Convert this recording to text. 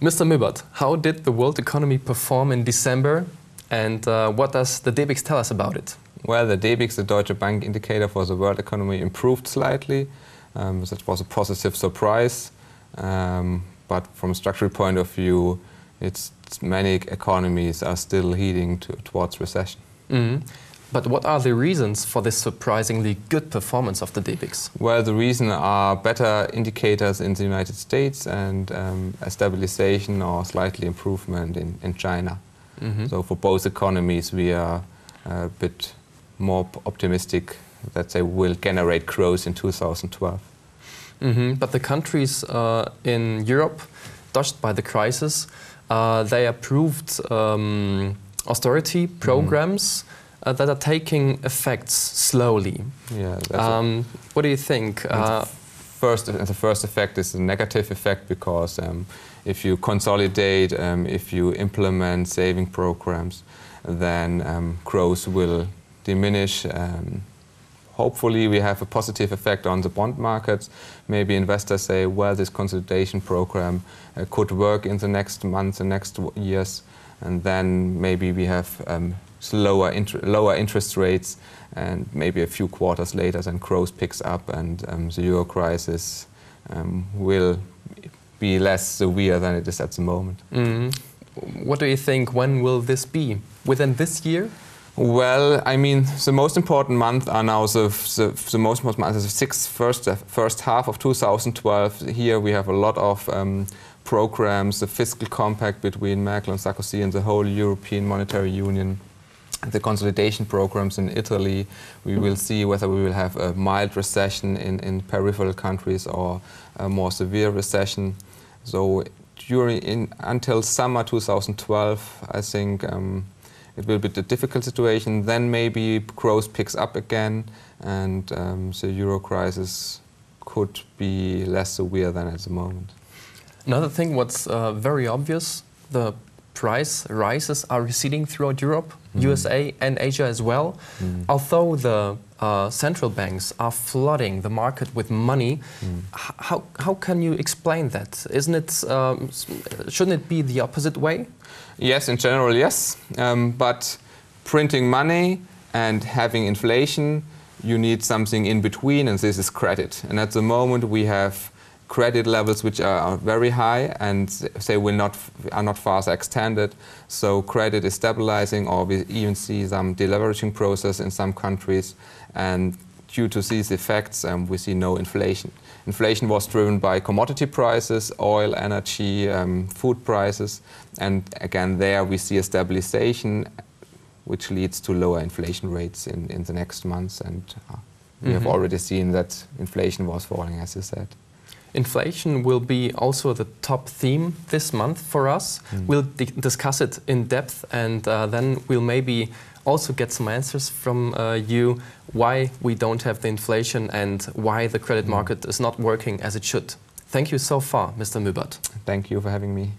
Mr. Mübert, how did the world economy perform in December, and what does the DBIX tell us about it? Well, the DBIX, the Deutsche Bank indicator for the world economy, improved slightly. That was a positive surprise. But from a structural point of view, many economies are still heading towards recession. Mm-hmm. But what are the reasons for this surprisingly good performance of the DBIX? Well, the reason are better indicators in the United States and a stabilization or slightly improvement in China. Mm-hmm. So for both economies, we are a bit more optimistic that they will generate growth in 2012. Mm-hmm. But the countries in Europe touched by the crisis, they approved austerity programs that are taking effects slowly. Yeah. What do you think? The first effect is a negative effect because if you consolidate, if you implement saving programs, then growth will diminish. Hopefully we have a positive effect on the bond markets. Maybe investors say, well, this consolidation program could work in the next months and next years, and then maybe we have lower interest rates, and maybe a few quarters later then growth picks up and the euro crisis will be less severe than it is at the moment. Mm-hmm. What do you think, when will this be? Within this year? Well, I mean, the most important month are now the most important month is the first half of 2012. Here we have a lot of programs, the fiscal compact between Merkel and Sarkozy and the whole European Monetary Union, the consolidation programs in Italy. We will see whether we will have a mild recession in peripheral countries or a more severe recession. So until summer 2012, I think it will be a difficult situation. Then maybe growth picks up again, and the euro crisis could be less severe than at the moment. Another thing, what's very obvious, the price rises are receding throughout Europe, USA and Asia as well. Although the central banks are flooding the market with money, how can you explain that? Isn't it, shouldn't it be the opposite way? Yes, in general, yes. But printing money and having inflation, you need something in between, and this is credit. And at the moment we have credit levels which are very high, and they are not further extended. So credit is stabilizing, or we even see some deleveraging process in some countries. And due to these effects, we see no inflation. Inflation was driven by commodity prices, oil, energy, food prices. And again, there we see a stabilization, which leads to lower inflation rates in the next months. And we have already seen that inflation was falling, as you said. Inflation will be also the top theme this month for us. We'll discuss it in depth, and then we'll maybe also get some answers from you why we don't have the inflation and why the credit market is not working as it should. Thank you so far, Mr. Mübert. Thank you for having me.